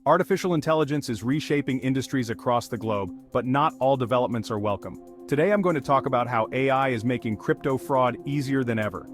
Artificial intelligence is reshaping industries across the globe, but not all developments are welcome. Today I'm going to talk about how AI is making crypto fraud easier than ever.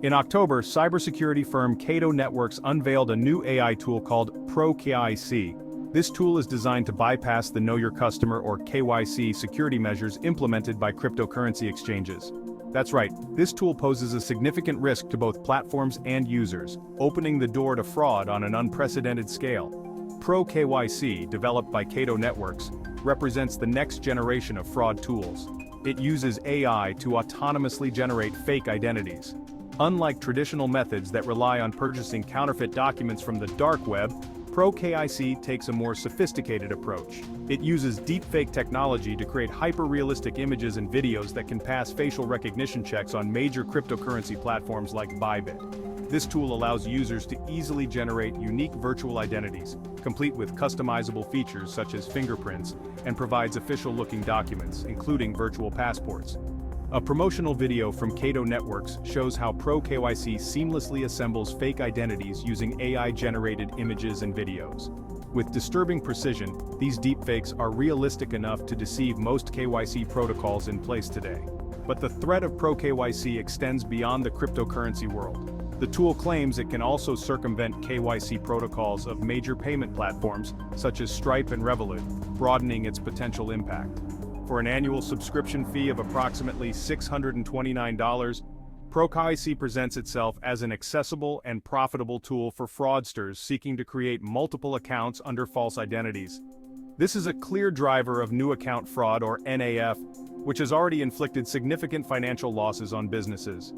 In October, cybersecurity firm Cato Networks unveiled a new AI tool called ProKYC. This tool is designed to bypass the Know Your Customer or KYC security measures implemented by cryptocurrency exchanges. That's right, this tool poses a significant risk to both platforms and users, opening the door to fraud on an unprecedented scale. ProKYC, developed by Cato Networks, represents the next generation of fraud tools. It uses AI to autonomously generate fake identities. Unlike traditional methods that rely on purchasing counterfeit documents from the dark web, ProKYC takes a more sophisticated approach. It uses deepfake technology to create hyper-realistic images and videos that can pass facial recognition checks on major cryptocurrency platforms like Bybit. This tool allows users to easily generate unique virtual identities, complete with customizable features such as fingerprints, and provides official-looking documents, including virtual passports. A promotional video from Cato Networks shows how ProKYC seamlessly assembles fake identities using AI-generated images and videos. With disturbing precision, these deepfakes are realistic enough to deceive most KYC protocols in place today. But the threat of ProKYC extends beyond the cryptocurrency world. The tool claims it can also circumvent KYC protocols of major payment platforms, such as Stripe and Revolut, broadening its potential impact. For an annual subscription fee of approximately $629, ProKYC presents itself as an accessible and profitable tool for fraudsters seeking to create multiple accounts under false identities. This is a clear driver of new account fraud, or NAF, which has already inflicted significant financial losses on businesses.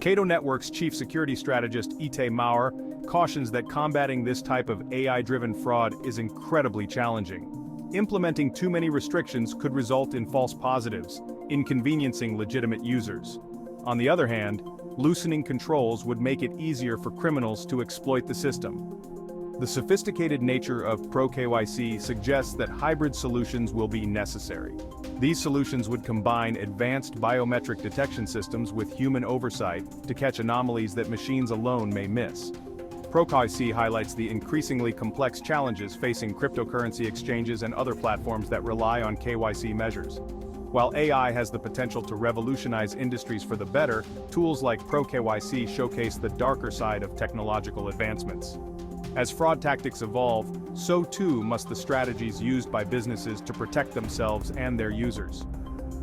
Cato Networks' chief security strategist Ite Maurer cautions that combating this type of AI-driven fraud is incredibly challenging. Implementing too many restrictions could result in false positives, inconveniencing legitimate users. On the other hand, loosening controls would make it easier for criminals to exploit the system. The sophisticated nature of ProKYC suggests that hybrid solutions will be necessary. These solutions would combine advanced biometric detection systems with human oversight to catch anomalies that machines alone may miss. ProKYC highlights the increasingly complex challenges facing cryptocurrency exchanges and other platforms that rely on KYC measures. While AI has the potential to revolutionize industries for the better, tools like ProKYC showcase the darker side of technological advancements. As fraud tactics evolve, so too must the strategies used by businesses to protect themselves and their users.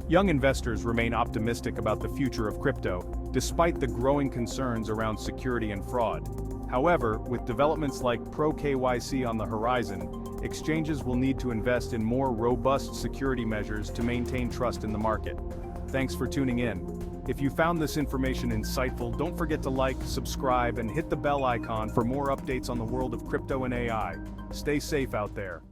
Young investors remain optimistic about the future of crypto, despite the growing concerns around security and fraud. However, with developments like ProKYC on the horizon, exchanges will need to invest in more robust security measures to maintain trust in the market. Thanks for tuning in. If you found this information insightful, don't forget to like, subscribe, and hit the bell icon for more updates on the world of crypto and AI. Stay safe out there.